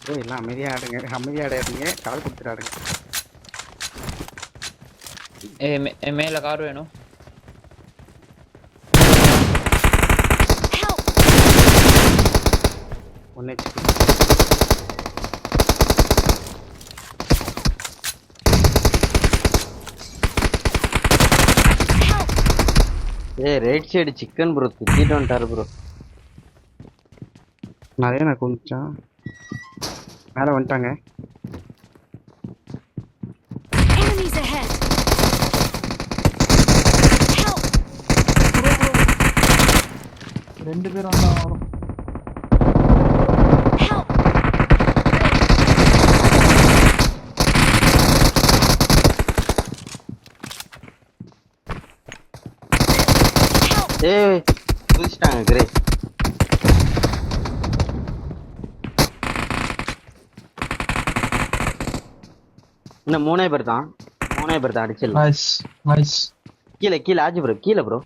Bro எல்லாம் அமைதியா ஆடுங்க, அமைதியா ஆடாதீங்க, கால் கொடுத்துட்டு ஆடுங்க. மேல கார் வேணும். ஒன்னு ரைட் சைடு சிக்கன் ப்ரோ தூக்கிட்டு வந்துட்டாரு ப்ரோ. நிறைய நான் குதிச்சான் மேல வந்துட்டாங்க. Enemies ahead. Help! ரெண்டு பேரும் வந்தா வரும். Help! ஏய் குதிச்சிட்டாங்க கிரே. இன்னும் மூணே பேர் தான் அடிச்சிடலாம். Nice nice. கீழே கீழே ஆச்சு ப்ரோ, கீழே ப்ரோ.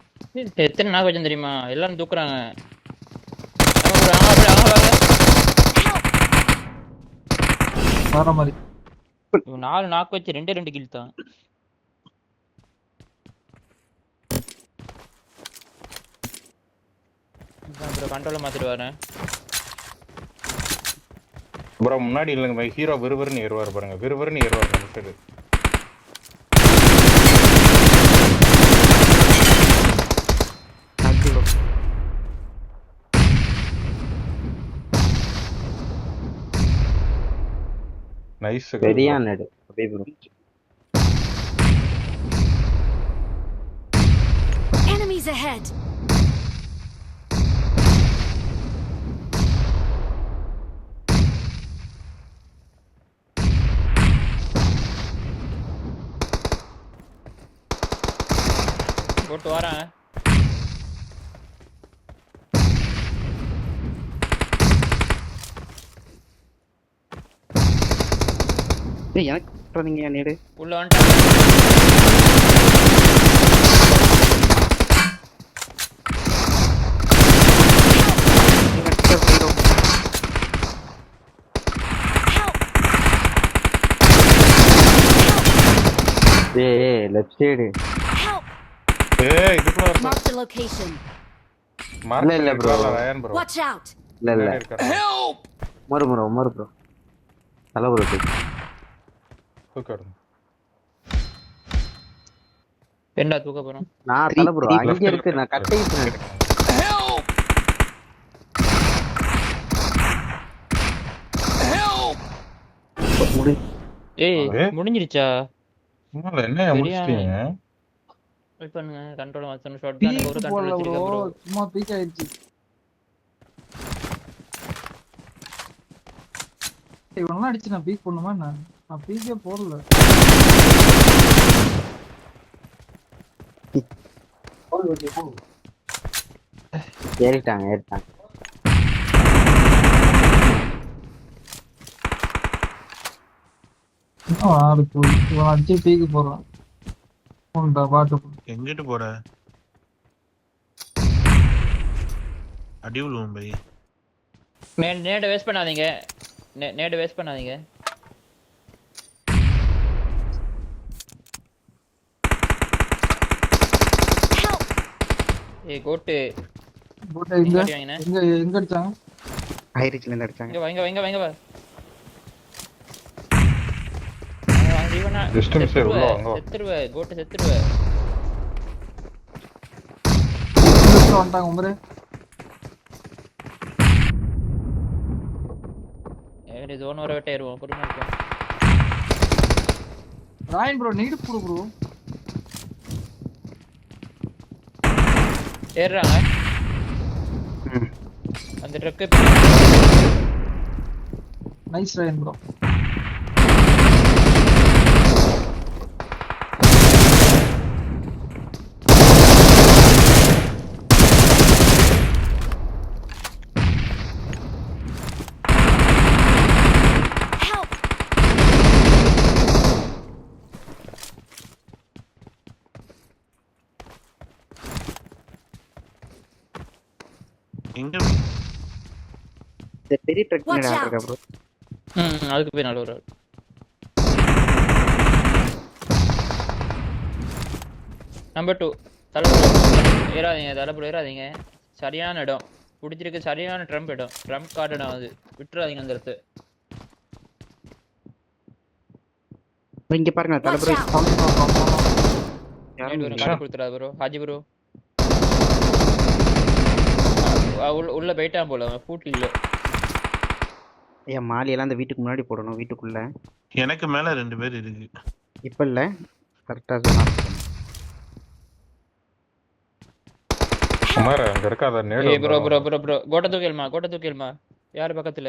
எத்தனை நாக்கு வச்சேன் தெரியுமா? எல்லாரும் தூக்குறாங்க. வர மாதிரி 4 நாக்கு வச்சு 2 கில் தான். ப்ரோ கண்ட்ரோல மாத்திட்டு வரேன் ப்ரோ. முன்னாடி இல்லைங்க ஹீரோ விறுவிறுன்னு ஏறுவார் பாருங்க, விறுவிறுன்னு ஏறுவார் நம்ம சைடு. நைஸ் பெரிய நடு அப்படியே ப்ரோ. Enemies ahead. போட்டு வராங்க. ஏய் எனக்கு போறீங்க நேடு உள்ள வந்துட்டாங்க. ஏய் லெஃப்ட் சைடு. Help! ஏய் இதுக்குள்ள வர Mark the location. மார்க் இல்ல bro. Ryan bro. Watch out. இல்ல ஹெல்ப் உமர் ப்ரோ தலை ப்ரோ தூக்கறோம். பெண்டா தூக்க போறோம். நான் தலை ப்ரோ அங்க இருக்கு. நான் கட்டிட்டேன். ஹெல்ப் ஹெல்ப் ஏய் முடிஞ்சிருச்சா? சும்மா என்ன முடிச்சிட்டீங்க? வெயிட் பண்ணுங்க. கண்ட்ரோல் மாத்தணும். ஷாட் கன் ஒரு பீக் கண்ட்ரோல் போடல வச்சிருக்கேன் ப்ரோ. ப்ரோ. சும்மா பீக் ஆயிடுச்சு. இவனெல்லாம் அடிச்சு நான் பீக் பண்ணுமா என்ன? நான் பீக்கே போடல. ஏறிட்டாங்க. இன்னும் ஆடு போய் இவன் அடிச்சு பீக்கு போடுறான். போண்டா பாட்டு எங்கிட்டு போற? அடி விழுவும் பை. நேட வேஸ்ட் பண்ணாதீங்க. நேட வேஸ்ட் பண்ணாதீங்க. Help! ஏய் கோட்டு போட்டு எங்க அடிச்சாங்க? ஹைரிச்ல இருந்து அடிச்சாங்க. இங்க வா. டிஸ்டன்ஸ் உள்ள வாங்க. செத்துருவே கோட்டு செத்துருவே. வந்துட்டாங்க உமரே. ஏய் ஜோன் வர விட்டு ஏறுவோம். பொறுமையா இருப்போம். ராயன் ப்ரோ நீடு போடு ப்ரோ. ஏறுறாங்க. அந்த ட்ரக் நைஸ் ராயன் ப்ரோ. எங்க இந்த பெரிய ட்ரக் Watch மேல out. இருக்கா ப்ரோ? அதுக்கு போய் நல்ல ஒரு ஆள். நம்பர் 2 தலைப்புற ஏறாதீங்க, தலைப்புற ஏறாதீங்க. சரியான இடம் பிடிச்சிருக்கு, சரியான ட்ரம்ப் இடம், ட்ரம்ப் கார்டு இடம் அது. விட்டுறாதீங்க அந்த இடத்து. இங்க பாருங்க தலைப்புற கார்டு கொடுத்துறாது ப்ரோ. ஹாஜி ப்ரோ உள்ள போயிட்டான் போல, பூட் இல்ல. ஏன் மாலி எல்லாம் அந்த வீட்டுக்கு முன்னாடி போடணும், வீட்டுக்குள்ள. எனக்கு மேல 2 பேர் இருக்கு. இப்ப இல்ல, கரெக்டா சொன்னா. குமார் அங்க இருக்காத நேடு. ஏய் ப்ரோ ப்ரோ ப்ரோ ப்ரோ கோட்ட தூக்கில்மா. யார் பக்கத்துல?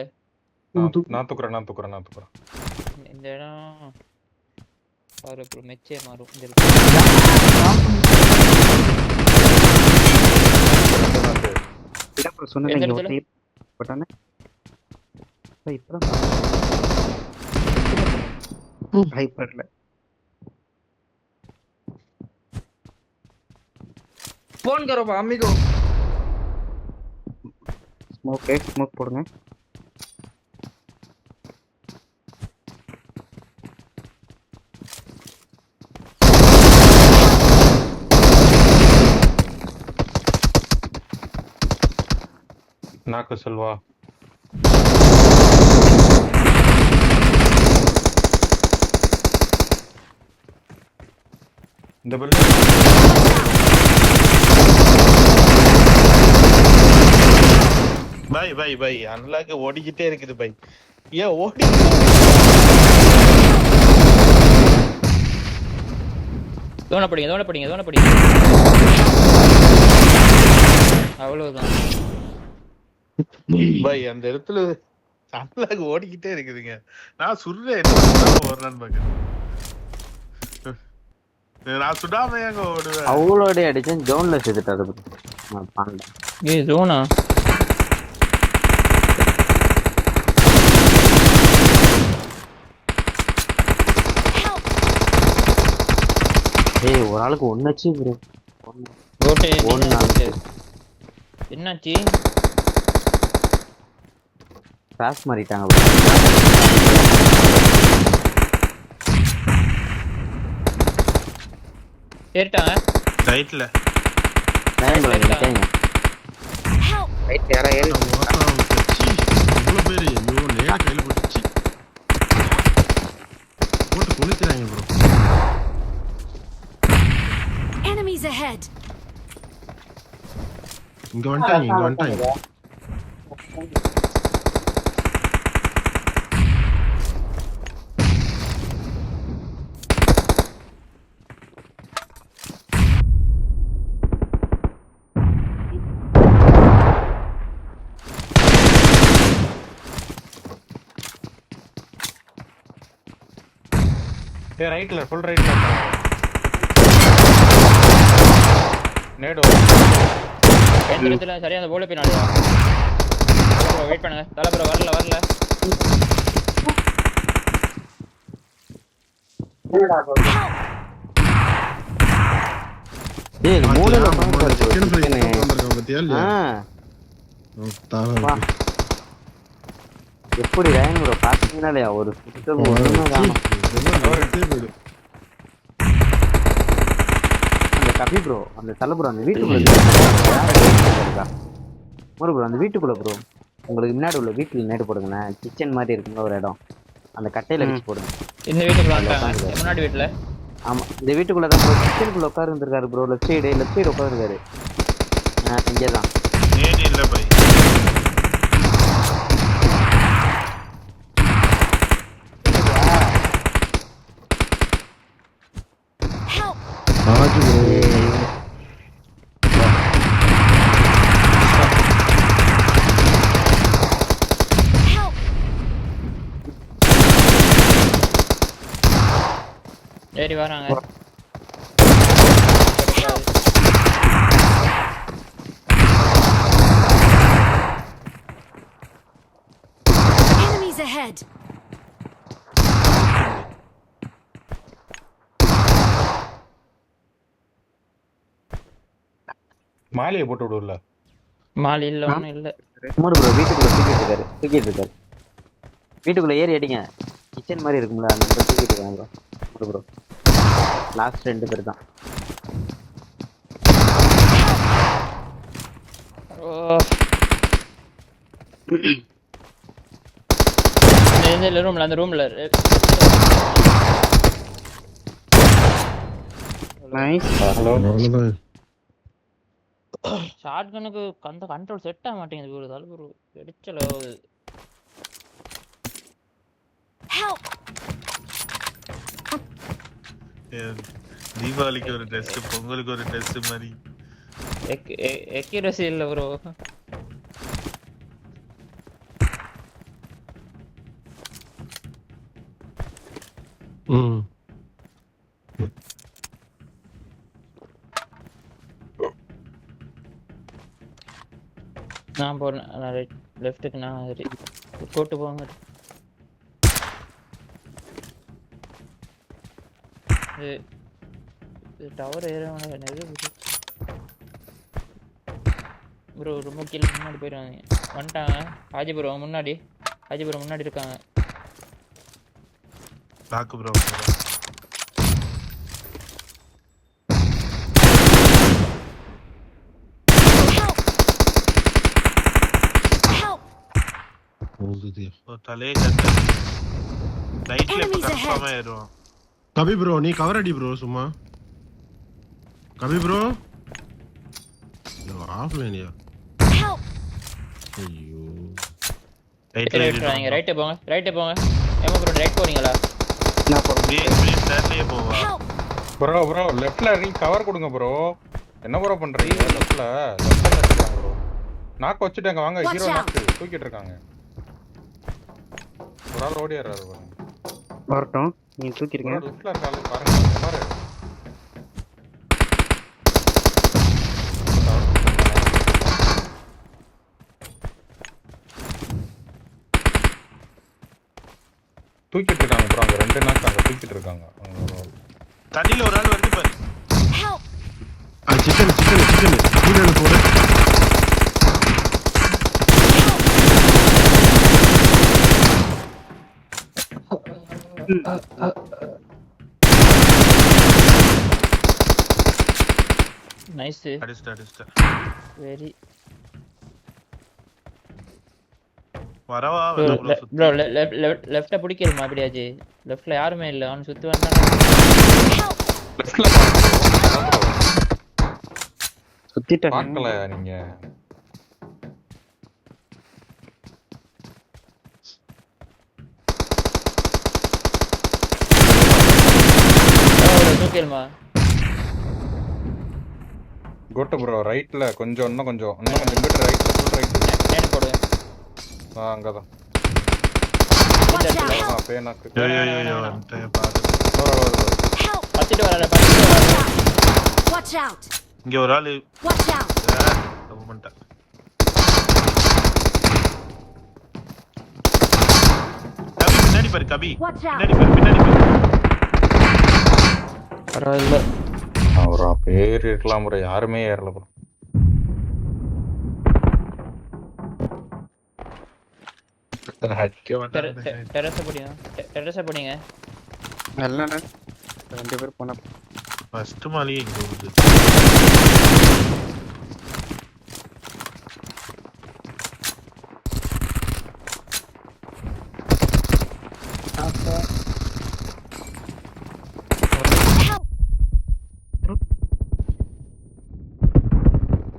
நான் தூக்குறேன். இந்த இடம் பாரு ப்ரோ, மெச்சே மாறும். அப்புறம் சொன்னேன் எந்த இங்க இடத்துல? ஒருத்தன் போட்டானே. இப்பதான் ஹைப்பர்ல फोन करो अम्मी को। ஸ்மோக் போடுங்க. நாக்கு செல்வா. இந்த பில்டிங் பை அன்லாக் ஓடிக்கிட்டே இருக்குது பை. ஏன் ஓடி தோண படிங்க. அவ்வளவுதான் பை அந்த இடத்துல அன்லாக் ஓடிக்கிட்டே இருக்குதுங்க. நான் சுடுறேன், என்ன ஓடுறான்னு பாக்க. நான் சுடாம எங்க ஓடுவேன். அவளோட அடிச்சேன், ஜோன்ல சேர்த்துட்டாரு bro. நான் பாண்டேன். ஏய் ஜோனா ஏய் ஒரு ஆளுக்கு ஒண்ணாச்சு ப்ரோ. கோட்டை ஒண்ணு என்னாச்சு? கிராஸ் மாறிட்டாங்க bro. ஏறிட்டாங்க ரைட்ல டைம் ப்ரோ நிக்கங்க. Help! ரைட் யாரா ஏறி இவ்வளவு பேரு ஐயோ நேரா கையில போட்டுச்சு போட்டு குளிக்கிறாங்க ப்ரோ. Enemies ahead! இங்க வந்துட்டாங்க. ஏ ரைட்ல ஃபுல் ரைட்ல நேடு. எந்த இடத்துல சரியா அந்த போல போய் நாளையா வெயிட் பண்ணுங்க. தலைப்புற வரல ஏய் இது மூலைல உட்கார்ந்து சிக்கன் ஃப்ரை chicken. வந்திருக்காங்க பத்தியா இல்லையா? தாரா எப்படி ரயன் ப்ரோ பாத்தீங்கன்னா இல்லையா ஒரு சுத்தம் ஒண்ணுமே காணோம். அந்த கபி ப்ரோ அந்த தலை ப்ரோ அந்த வீட்டுக்குள்ள இருக்கா ப்ரோ, அந்த வீட்டுக்குள்ள ப்ரோ உங்களுக்கு முன்னாடி உள்ள வீட்டுல நேடு போடுங்களேன். கிச்சன் மாதிரி இருக்குங்க ஒரு இடம், அந்த கட்டையில வச்சு போடுங்க. இந்த வீட்டுக்குள்ள வந்துட்டாங்க. முன்னாடி வீட்டுல ஆமா இந்த வீட்டுக்குள்ள தான் ப்ரோ கிச்சனுக்குள்ள உட்கார்ந்து இருந்திருக்காரு ப்ரோ. Left side உட்கார்ந்துருக்காரு. இங்கேதான் நேடி இல்ல பை. Help! ஆஜி ப்ரோ Help! ஏறி வராங்க. Enemies ahead! மாலையை போட்டு விடுல. மாலி இல்ல ஒண்ணும் இல்ல. குமார் ப்ரோ வீட்டுக்குள்ள தூக்கிட்டு இருக்காரு. வீட்டுக்குள்ள ஏறி அடிங்க. கிச்சன் மாதிரி இருக்கும்ல அந்த இடத்துல தூக்கிட்டு இருக்காங்க ப்ரோ. ப்ரோ லாஸ்ட் 2 பேர் தான். ஓ இந்த ரூம்ல அந்த ரூம்ல நைஸ். ஹலோ அவ்வளவுதான். ஷாட்கனுக்கு அந்த கண்ட்ரோல் செட் ஆக மாட்டேங்குது ஒரு தலை ஒரு எரிச்சல் ஆகுது. Help! தீபாவளிக்கு ஒரு ட்ரெஸ், பொங்கலுக்கு ஒரு ட்ரெஸ் மாதிரி. எக்யூரசி இல்ல ப்ரோ. ம். நான் போறேன். நான் ரைட் லெஃப்ட்டுக்கு நான் கூட்டு போங்க. டவர் ஏறவங்க என்னது ப்ரோ ரொம்ப கீழே முன்னாடி போயிடுவாங்க. வந்துட்டாங்க ஹாஜிபுரம் முன்னாடி. ஹாஜிபுரம் முன்னாடி இருக்காங்க. தாக்கு ப்ரோ. Help! போகுது. தலையே கட்டு. ரைட்ல Enemies ahead. கன்ஃபார்மா ஏறுவோம். கபி ப்ரோ நீ கவர் அடி ப்ரோ சும்மா. கபி ப்ரோ ஆஃப்லைனியா? Help! ஐயோ. ரைட்ல ரைட் ரைட்டு போங்க. ரைட்டு போங்க. ஏமா ப்ரோ ரைட் போறீங்களா? நான் போறேன். ஸ்டார்ட்லயே போவா. Help! ப்ரோ லெஃப்ட்ல நீங்க கவர் கொடுங்க ப்ரோ. என்ன ப்ரோ பண்றீங்க லெஃப்ட்ல இருக்காங்க ப்ரோ. நாக்கு வச்சுட்டாங்க. வாங்க Watch ஹீரோ out. நாக்கு தூக்கிட்டு இருக்காங்க. ஒரு ஆள் ஓடிறாரு பாருங்க. வரட்டும். நீங்க தூக்கிருங்க. லெஃப்ட்ல இருக்காங்க பாருங்க. பாரு தூக்கிட்டு இருக்காங்க ப்ரோ. அங்க 2 நாக்கு அங்க தூக்கிட்டு இருக்காங்க. தண்ணில ஒரு ஆள் வந்து பாரு. Help! சிக்கன் கீழே போடு. நைஸ். அடிச்சிட்ட. வெரி வரவா ப்ரோ லெஃப்ட்ட பிடிக்கணுமா அப்படியாச்சு? லெஃப்ட்ல யாருமே இல்ல. அவன் சுத்தி வந்தானே. Help! லெஃப்ட்ல சுத்திட்டேன். பார்க்கல நீங்க. தூக்கிடுமா? கோட்டு ப்ரோ ரைட்ல இன்னும் கொஞ்சம் இங்கிட்ட ரைட்ல ஃபுல் ரைட். நேடு போடு. அங்கதான். Watch out! அப்பே நாக்கு. ஐயோ வந்துட்டேன் பாத்து. Help! பத்திட்டு வராத. Watch out! இங்க ஒரு ஆள் Watch out! தப்பு பண்ணிட்டேன். கபி பின்னாடி பாரு கபி. Watch out! பின்னாடி பாரு. பரவாயில்ல. அவரா பேர் இருக்கலாம் ப்ரோ. யாருமே ஏறல ப்ரோ. அடிக்க மாட்டாங்க. டெரஸ படிங்க. இல்லண்ணா 2 பேர் போன. ஃபர்ஸ்ட் மாலியே இங்க வருது.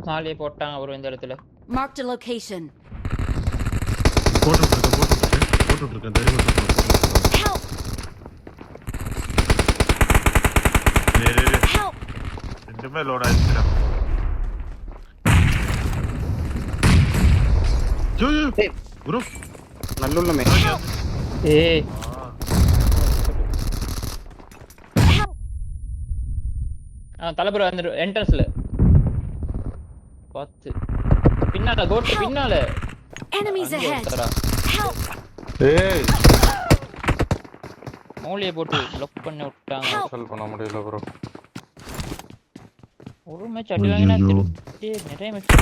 மாலியே போட்டாங்க ப்ரோ இந்த இடத்துல. Marked a location. போட்டுருக்கேன் தைரியமா போட்டு. Help! Help! ரெண்டுமே லோட் ஆயிடுச்சுடா. ப்ரோ நல்லுள்ளமே. ஏய் தலைப்புற வந்து என்ட்ரன்ஸ்ல பாத்து பின்னால கோட் பின்னால. Enemies ahead! Help! ஏய் மூளைய போட்டு லாக் பண்ணி விட்டாங்க. செல் பண்ண முடியல ப்ரோ. ஒரு மேட்ச் அடி வாங்கினா திருப்பி நிறைய மேட்ச்.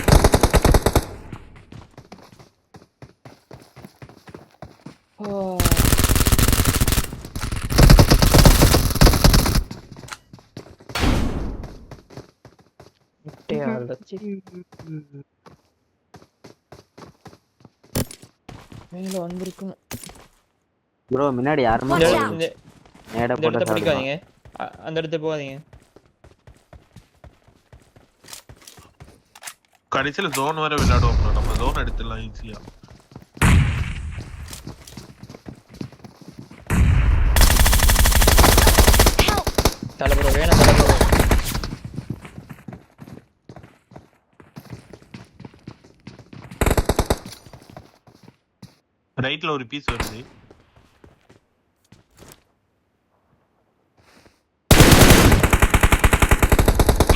மேல வந்திருக்கணும். ப்ரோ முன்னாடி யாருமே Watch போகல. out. இந்த நேட இந்த போட்டு இடத்த சாப்பிடுமா. பிடிக்காதீங்க. அந்த இடத்துக்கு போகாதீங்க. கடைசியில ஜோன் வரை விளையாடுவோம் bro. நம்ம ஜோன் எடுத்துடலாம் ஈஸியா. Help! தலை ப்ரோ வேணும் தலை ப்ரோ. ரைட்ல ஒரு பீஸ் வருது.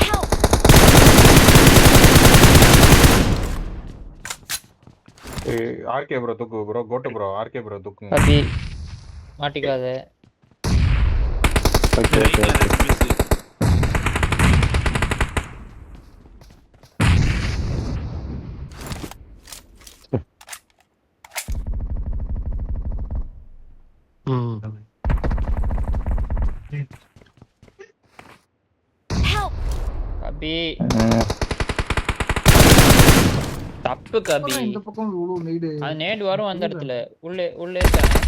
Help! ஆர்கே ப்ரோ தூக்கு ப்ரோ, கோட்டு ப்ரோ, ஆர்கே ப்ரோ தூக்குங்க. கபி மாட்டிக்காத. ஓகே ஓகே ரைட்ல ஓகே. ரெண்டு பீஸ். ம். Help! கபி தப்பு கபி. இந்த பக்கம் இவ்வளவு நீடு. அது நேட் வரும் அந்த இடத்துல. உள்ளே உள்ளே இருக்கானே.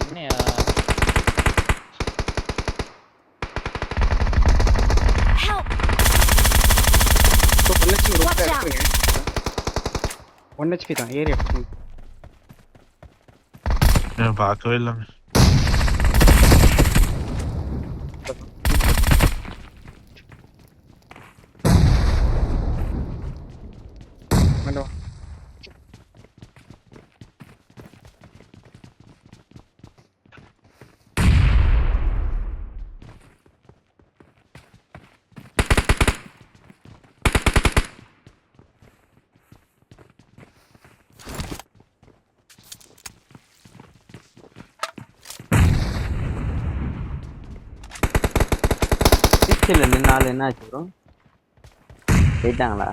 என்னையா Help! 1 HP ஒரு Watch out. எடுத்துருங்க. 1 HP தான் ஏறி எடுத்துருங்க. நான் பார்க்கவே இல்லை. மேல வா. பீச்சில் நின்னாலும் என்ன ஆச்சு ப்ரோ? போயிட்டாங்களா?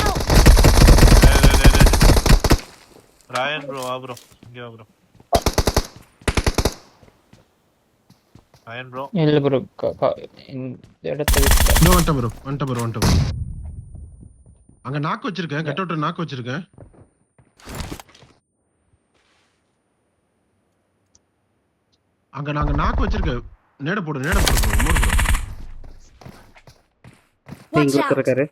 Help! ராயன் ப்ரோ வா ப்ரோ, இங்க வா ப்ரோ. ராயன் ப்ரோ இல்ல ப்ரோ இந்த இடத்த விட்டு இதோ வந்துட்டேன் ப்ரோ. அங்க நாக்கு வச்சிருக்கேன், கட் அவுட் நாக்கு வச்சிருக்கேன். அங்க நாங்க நாக்கு வச்சிருக்கேன். நேட போடு bro. மூடு bro. இங்க Watch ஒருத்தர் out! இருக்காரு.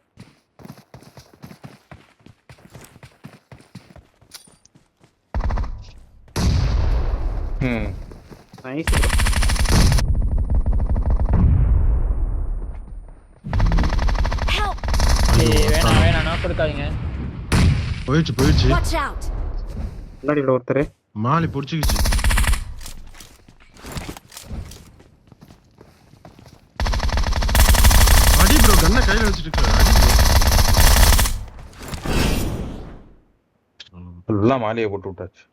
Nice bro. Help! வேணாம் நாக் கொடுக்காதீங்க. போயிடுச்சு. Watch out! முன்னாடி உள்ள ஒருத்தர். மாலி புடிச்சுக்கிச்சு. அடி ப்ரோ, கண்ணை கையில வச்சிட்டு இருக்க. அடி bro. ஃபுல்லா மாலையை போட்டு விட்டாச்சு.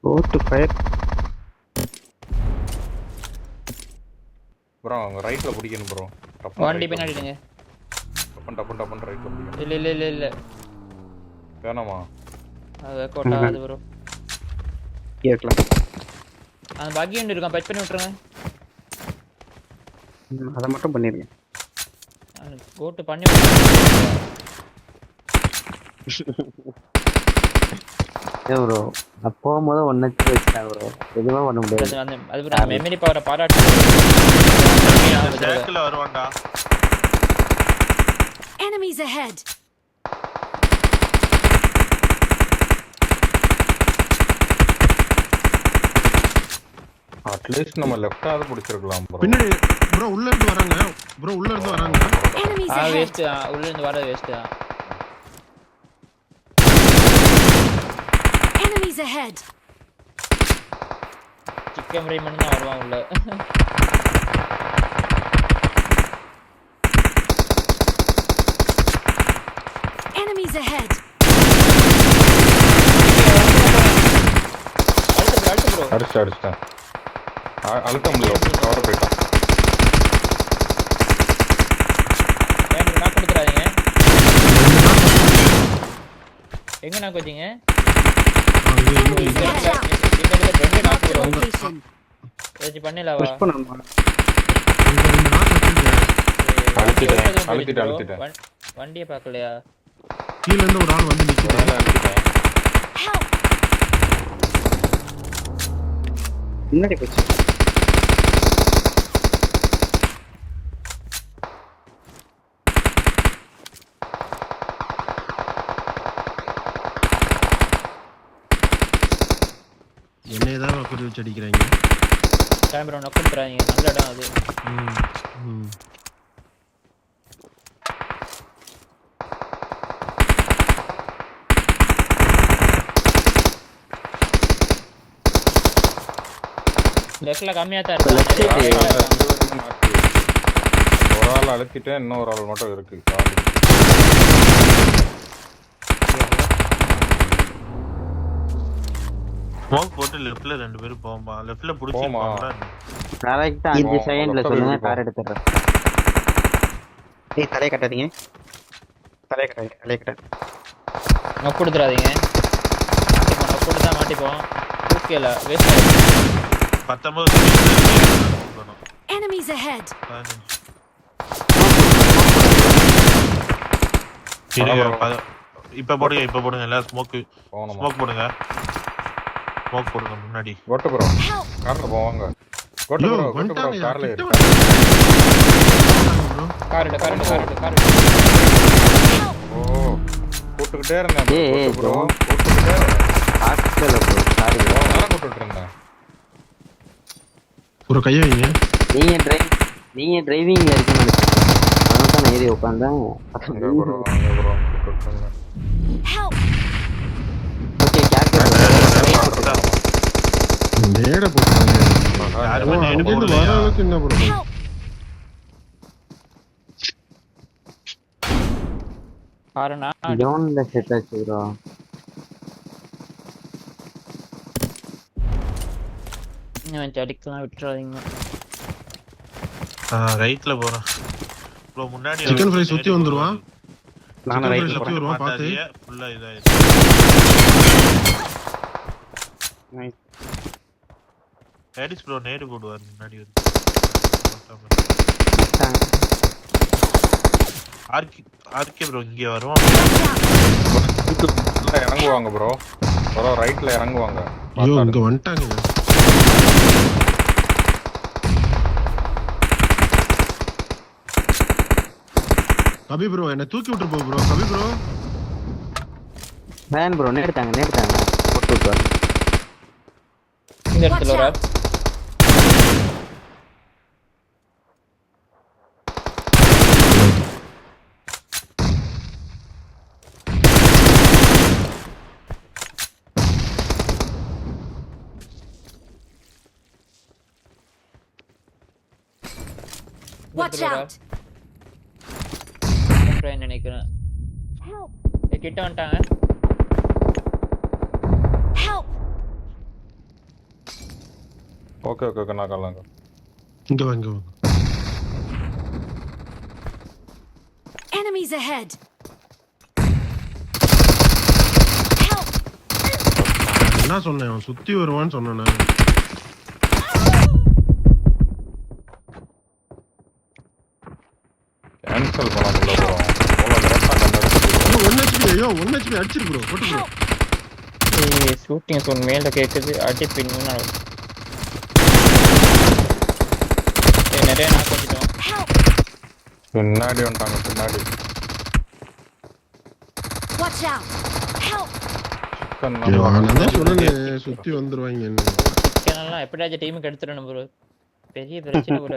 Go to fire. ப்ரோ அவங்க ரைட்ல பிடிக்கணும் ப்ரோ. வண்டி பின்னாடி இருங்க. டப்பன் ரைட்ல பிடிக்கணும். இல்ல வேணாமா? அது கோட்டா அது ப்ரோ. இருக்கலாம். அந்த பக்கி ஒன்று இருக்கான், பச் பண்ணி விட்டுருங்க. அதை மட்டும் பண்ணிருங்க. கோட்டு பண்ணி விட்டுருங்க. ப்ரோ நான் போகும்போது ஒன்னு வச்சுட்டேன் ப்ரோ. எதுவுமே பண்ண முடியாது. அது ப்ரோ மெமரி பவரை பாராட்டு. சர்க்கிள் வருவான்டா. Enemies ahead! அட்லீஸ்ட் நம்ம லெஃப்டாவது பிடிச்சிருக்கலாம் ப்ரோ. பின்னாடி ப்ரோ உள்ள இருந்து வராங்க. Enemies ahead! வேஸ்ட் உள்ள இருந்து வரது வேஸ்ட் தான். Enemies ahead! கேம் ரைமன் தான் வருவான் உள்ள. Enemies ahead. அடுத்து ப்ரோ. அடிச்சிட்டேன். அழுத்த முடியல. கவர் போயிட்டான். ஏன் நான் கொடுத்துறாதீங்க. எங்க நான் கோச்சிங்க? ரெண்டு நாக்கு ப்ரோ. Location. ஏச்சி பண்ணலவா? புஷ் பண்ணணுமா? அழுத்திட்டேன். வண்டியை பார்க்கலையா? கீழ இருந்து ஒரு ஆள் வந்து நிக்குது. Help. முன்னாடி போச்சு. என்னைய தான் குறி வச்சு அடிக்கிறாங்க. கேமரா நோக் கொடுத்துறாதீங்க. நல்ல இடம் அது. ம். லெஃப்ட்ல கம்மியா தான் இருக்கு. ஒரு ஆள் அழுத்திட்டேன், இன்னொரு ஆள் மட்டும் இருக்கு. ஸ்மோக் போட்டு லெஃப்ட்ல 2 பேரும் போமா. லெஃப்ட்ல புடிச்சிருப்பாங்க. கரெக்டா 5 செகண்ட்ல சொல்லுங்க, கார் எடுத்துறேன். ஏய் தலைய கட்டாதீங்க. தலைய கட்டாதீங்க. நோக் கொடுத்துறாதீங்க. மாட்டிப்போம். நோக் கொடுத்தா மாட்டிப்போம். தூக்கல வேஸ்ட் ஆயிடுச்சு. 19 செகண்ட். Enemies ahead. இப்ப போடுங்க எல்லாம் ஸ்மோக் போடுங்க. ஸ்மோக் போடுங்க முன்னாடி. கோட்டு ப்ரோ. Help. கார்ல போவாங்க. கோட்டு ப்ரோ கார்ல ஏறு. கார் எடு. ஓ கூட்டுக்கிட்டே இருந்தேன் bro. ஏய், கூட்டு bro. கூட்டுக்கிட்டே இருந்தேன். ஹாஸ்பிடல்ல ப்ரோ. Sorry bro. நான் கூட்டிட்டு இருந்தேன். ஒரு கைய வைங்க. நீங்க டிரைவிங்ல இருக்கீங்க நினைச்சேன். அதான் தான் ஏறி உட்கார்ந்தேன். அங்க bro கூட்டிட்டு இருந்தேன். Help. ஓகே, கேப்டன் நேரா போறாங்க. யாருமே நேடு அங்க இருந்து போடலையா? வர அளவுக்கு என்ன ப்ரோ? Help. காரணா ஜோன்ல செட் ஆச்சு ப்ரோ. இவன் அடிக்கலாம் விட்டுறாதீங்க. ரைட்ல போறேன். ப்ரோ முன்னாடி சிக்கன் ஃப்ரை சுத்தி வந்துருவான். நானும் சிக்கன் ரைட்ல ஃப்ரை சுத்தி போறேன். வருவான் பாத்து. ஃபுல்லா இதாயிடுச்சு. நைஸ். ஹேடிஸ் ப்ரோ நேடு போடுவார் முன்னாடி வந்து. ஆர்கே ப்ரோ இங்க வரும். உள்ள இறங்குவாங்க ப்ரோ. ரைட்ல இறங்குவாங்க. ஐயோ இங்க வந்துட்டாங்க. கபி ப்ரோ என்ன தூக்கி விட்டு போ ப்ரோ. கபி ப்ரோ வேன் ப்ரோ நேடுதாங்க. போட்டு விட்டுவாரு. இந்த Watch இடத்துல ஒரு out. Watch out. நினைக்கிறேன். Help. கிட்ட வந்துட்டாங்க. Help. ஓகே நான் கல்லங்க. இங்க வாங்க. Enemies ahead. Help. என்ன சொன்னேன்? அவன் சுத்தி வருவான்னு சொன்னேன். கேன்சல் பண்ண முடியல ப்ரோ. அவ்வளோ கரெக்டாக கண்டுபிடிச்சு. 1 HP. ஐயோ 1 HP அடிச்சிரு ப்ரோ. போட்டு ப்ரோ. Help. ஷூட்டிங் சவுண்ட் மேல கேக்குது. அடி பின்னுனா நிறைய நாக்கு வச்சிட்டோம். Help. பின்னாடி வந்துட்டாங்க. பின்னாடி Watch out. Help. ஐயோ நான் தான் சொன்னேன் சுத்தி வந்துருவாங்க. சிக்கனெல்லாம் எப்படியாச்சும் டீமுக்கு எடுத்துடணும் ப்ரோ. பெரிய பிரச்சனை கூட.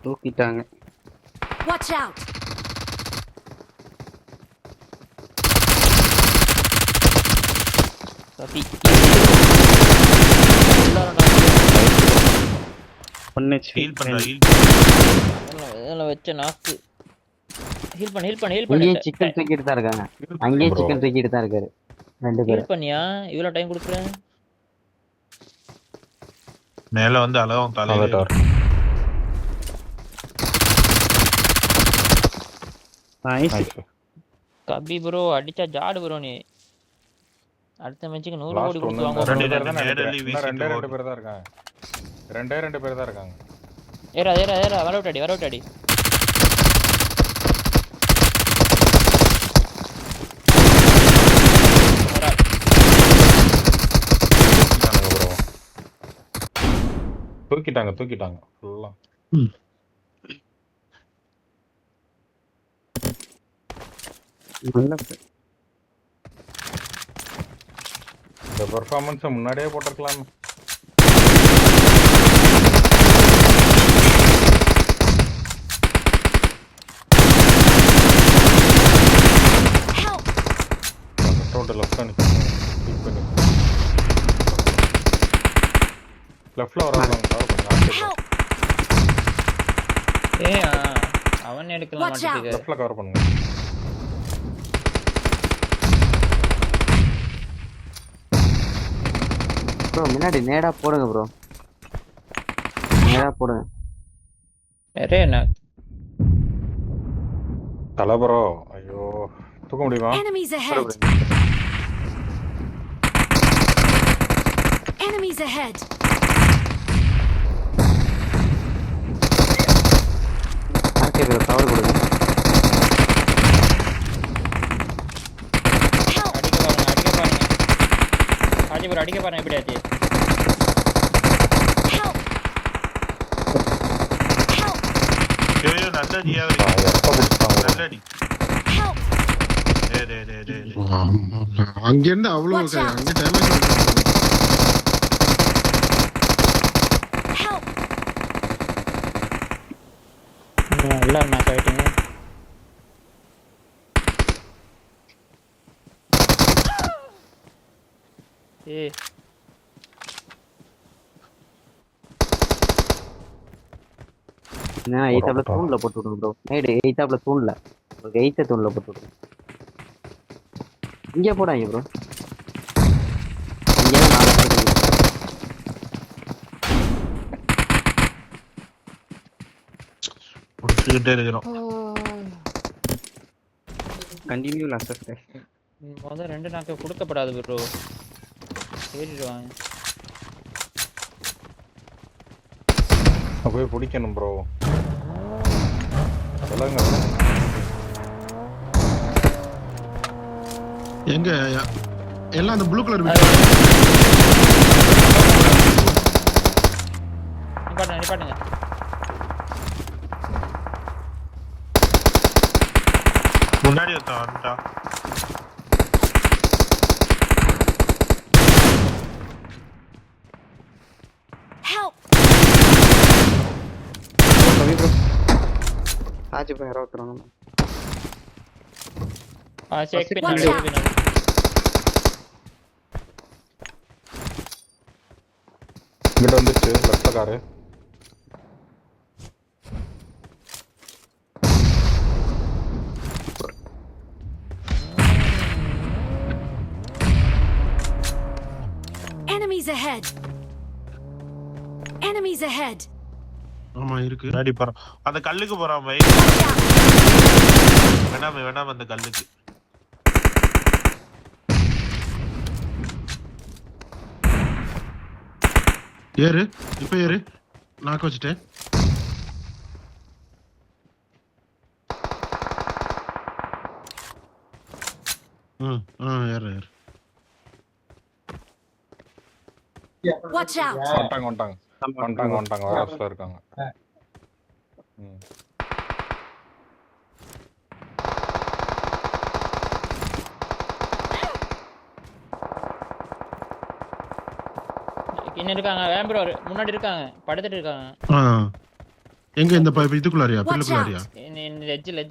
தூக்கிட்டாங்க. Watch out. காப்பி ஒன்னு ஹீல் பண்றா ஹீல் இதெல்லாம் வச்ச நாக்கு ஹீல் பண்ணு இங்கேயே சிக்கன் தூக்கிட்டு தான் இருக்காங்க. அங்கேயே bro. சிக்கன் தூக்கிட்டு தான் இருக்காரு 2 பேரும். ஹீல் பண்ணியா இவ்வளோ டைம் கொடுக்குறேன் மேல வந்து அழகும் தலையில வந்துட்டார். நைஸ். Nice. கபி ப்ரோ அடிச்சா ஜாடு ப்ரோ நீ அடுத்த மேட்சுக்கு 100 Last கோடி ஒண்ணு கொடுத்து வாங்க இந்த ரெண்டு ரெண்டு பேர் தான் நேரடி நினைக்கிறேன். இன்னும் வீசிட்டு ரெண்டே ஓடு. பேர் தான் இருக்காங்க. ரெண்டே பேர் தான் இருக்காங்க. ஏறா வர விட்டாடி தூக்கிட்டாங்க ஃபுல்லா. நல்ல இந்த பெர்ஃபார்மன்ஸை முன்னாடியே போட்டிருக்கலாம். Help! டோட்டல் லெஃப்ட்ல வராங்க. கவர் பண்ணுங்க. Help! அவன் எடுக்கலாம் Watch out. மாட்டேங்குது லெஃப்ட்ல கவர் பண்ணுங்க. ப்ரோ முன்னாடி நேடா போடுங்க ப்ரோ. நேடா போடுங்க. நிறைய நாக்கு தலை ப்ரோ. ஐயோ தூக்க முடியுமா? Enemies ahead! Enemies ahead! RK bro cover கொடுங்க. Help! அடிக்க பாருங்க எப்படி ஆச்சு Help! Help! ஐயோ நல்ல ஜியாவரி எப்ப பிடிச்சாங்க நல்லடி Help! டேய் அங்க இருந்து அவ்வளவு Watch out. அங்க டேமேஜ் Help! எல்லாரும் நாக் ஆயிட்டீங்க ஏய் நான் எய்தாப்ல தூண்ல போட்டு விடுங்க ப்ரோ. நேடு எய்தாப்ல தூண்ல. உங்களுக்கு எய்த்த தூண்ல போட்டு விடுங்க. இங்கே போடாங்க ப்ரோ. இங்கே தான் 4 பேர் இருக்கு. முடிச்சுக்கிட்டே இருக்கிறோம். Continue last guys. முதல் 2 நாக்கு கொடுக்கப்படாது ப்ரோ ஏறிடுவாங்க போய் பிடிக்கணும் ப்ரோ. சொல்லுங்க. எங்க எல்லாம் அந்த ப்ளூ கலர் நிப்பாட்டுங்க முன்னாடி ஒருத்தன் வந்துட்டான். Help! கவி ப்ரோ. ஆச்சு ப்ரோ யாரோ ஒருத்தறாங்க. Check Watch out. பண்ணி இங்கிட்ட வந்துச்சு லெஃப்ட்ல car. Enemies ahead! Enemies ahead! ஆமா இருக்கு. முன்னாடி போறான். அந்த கல்லுக்கு போறான் பை. Watch out! வேணாம் அந்த கல்லுக்கு. ஏறு இப்ப ஏறு. நாக்க வச்சுட்டேன். ஏறு ஏறு. Watch out! வந்துட்டாங்க வேற ஹவுஸ்ல இருக்காங்க. இன்னும் இருக்காங்க வேம்பரோ முன்னாடி இருக்காங்க படுத்துட்டு இருக்காங்க எங்க இந்த இதுக்குள்ளாரியா பில்லுக்குள்ளாரியா? இந்த எட்ஜில்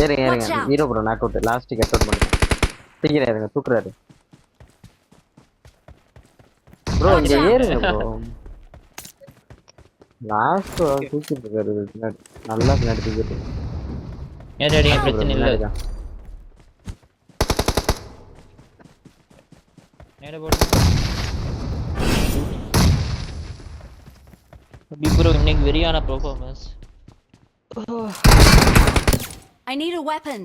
ஏறுங்க Watch ஏறுங்க out. Hero bro knock out last cut out பண்ணுங்க சீக்கிரம் ஏறுங்க தூக்குறாரு ப்ரோ Watch இங்க out. ஏறுங்க ப்ரோ லாஸ்ட் தூக்கிட்டு இருக்காரு பின்னாடி நல்லா பின்னாடி தூக்கிட்டு இருக்காரு. ஏறி அடிங்க, bro, பிரச்சனை இல்ல. பின்னாடி தான். நேரா போடு. அபி ப்ரோ இன்னைக்கு வெரியான performance. I need a weapon.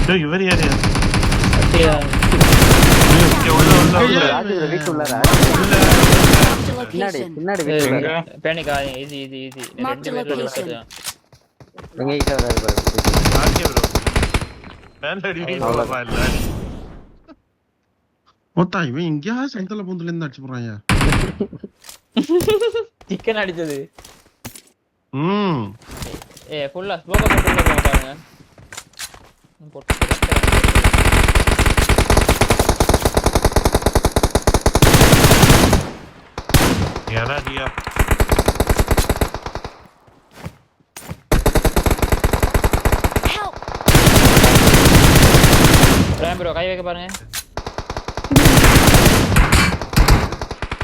டேய் இவர் யாரு அப்படியே உள்ள ராஜு bro, வீட்டு உள்ளாரா? Marked a பின்னாடி location. பின்னாடி வீட்டு உள்ளார. பேனிக் ஆகாதீங்க. Easy easy easy. Mark ரெண்டு the பேர்ல location. ஒருத்தர் தான். எங்க கிட்ட வராரு பாரு ஆர்கே ப்ரோ மேல அடி போறா இல்ல மொத்தம் இவன் எங்கேயா சந்தல பூந்துல இருந்து அடிச்சு போறாங்க சிக்கன் அடிச்சது. ஃபுல்லா ஸ்மோக்க போட்டு பாருங்க. போட்டு யாரா டியா Help. ரேம் ப்ரோ கை வைக்க பாருங்க.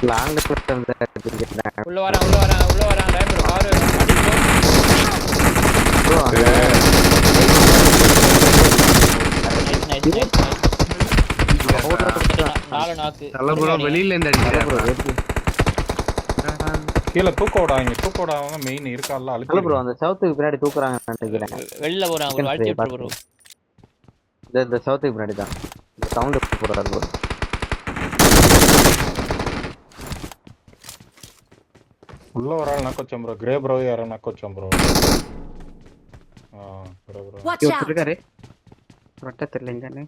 லாங்ல வந்து அடிக்கிறாங்க உள்ள வரான் ரேம் ப்ரோ கார் அடிச்சு ப்ரோ அங்க நைஸ் நாலு நாக்கு. தல ப்ரோ வெளியில இருந்து அடிக்கிறாரு ப்ரோ வெட்டி கீழே தூக்க விடாங்க மெயின் இருக்கால ஹலோ ப்ரோ அழுத்தி அந்த சவுத்துக்கு பின்னாடி தூக்குறாங்கன்னு நினைக்கிறேன் வெளில போறான் ஒரு அடிச்சு விட்டு ப்ரோ. இந்த சவுத்துக்கு பின்னாடி தான் இந்த சவுண்ட் போறாரு ப்ரோ உள்ள ஒரு ஆள் நாக்க வச்சோம் ப்ரோ கிரே ப்ரோ யாரோ நாக்க வச்சோம் bro grey bro Watch out. இருக்காரு வட்ட தெரியலங்கன்னு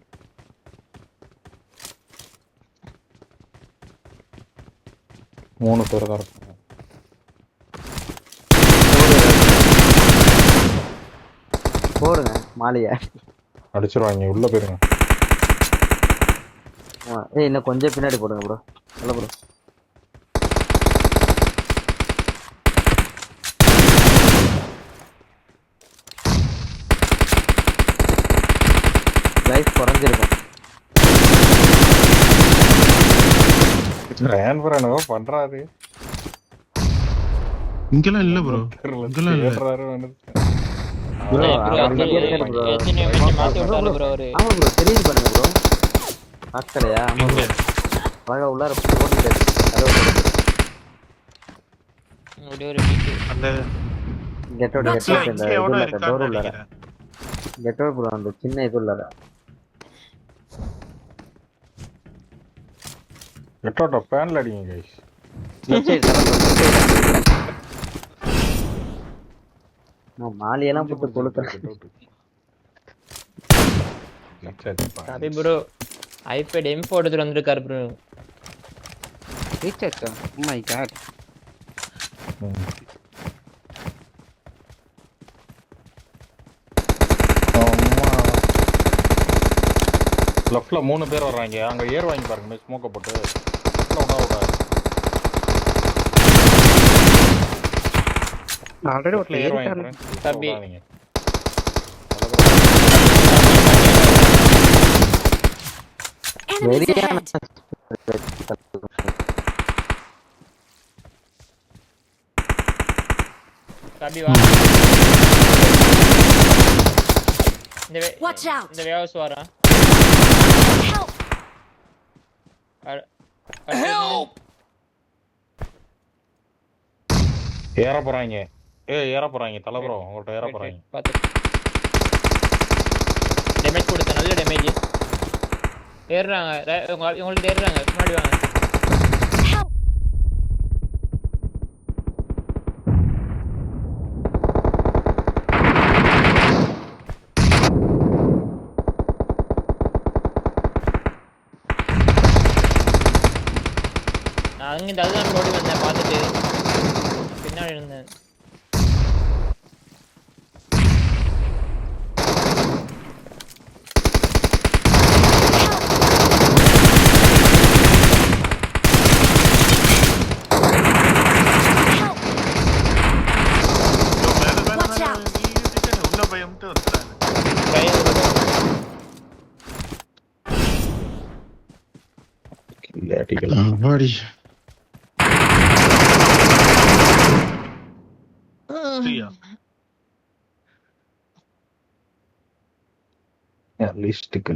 3 பேர் தான் இருக்காங்க போடுங்க மாலியா அடிச்சிருவாங்க உள்ள போயிருங்க ஏய் இன்னும் கொஞ்சம் பின்னாடி போடுங்க ப்ரோ ஹலோ ப்ரோ லைஃப் குறைஞ்சிருக்கும் ரேன் ப்ரோ என்னவோ பண்றாரு இங்கெல்லாம் இல்ல ப்ரோ இதெல்லாம் இல்ல. ஏறாரு வந்து ப்ரோ எத்தனை நிமிஷம் மாத்தி விட்டாரு ப்ரோ அவரு. ஆமா ப்ரோ தெரியுது பண்ணுங்க ப்ரோ ஆக்கலையா ஆமா ப்ரோ அழகா உள்ளார போட்டுட்டு அப்படியே ஒரு வீட்டு அந்த கெட்டோட Watch கெட்டோட out. இந்த இங்க எவனோ இதுல இருக்கான்னு டோர் உள்ளார நினைக்கிறேன். கெட்டோட ப்ரோ அந்த சின்ன இது உள்ளார எட்டோட பேன்ல அடிங்க கைஸ் லெஃப்ட் சைடு மாலியெல்லாம் போட்டு கொளுத்துறேன் கபி ப்ரோ ஐபேட் M4 எடுத்துட்டு வந்திருக்காரு bro. Recharge oh my god லெஃப்ட்ல 3 பேர் வர்றாங்க அங்க ஏறுவாங்க பாருங்க ஸ்மோக்க போட்டு லெஃப்ட்ல விட ஆல்ரெடி ஒருத்தர் ஏறுவாங்க ஏறிட்டாரு friends. தம்பி. விடாதீங்க. Enemies வெறியான ahead. கபி வா. Watch out. இந்த வேவ்ஸ் வரான். Help. Help. ஏற போறாங்க. ஏற போறாங்க தல ப்ரோ, உங்கள்ட்ட ஏற போறாங்க. பார்த்து டேமேஜ் கொடுத்த நல்ல டேமேஜ். ஏறுறாங்க உங்களுக்கு ஏறுறாங்க, முன்னாடி வாங்க. Help! நான் அங்கிருந்து அதுதான் ஓடி வந்தேன் பார்த்துட்டு பின்னாடி இருந்தேன். Help! Watch out. உள்ள பயம்ட்டு வந்துட்டாங்க. வாடி சரியா? லிஸ்ட்டுக்கு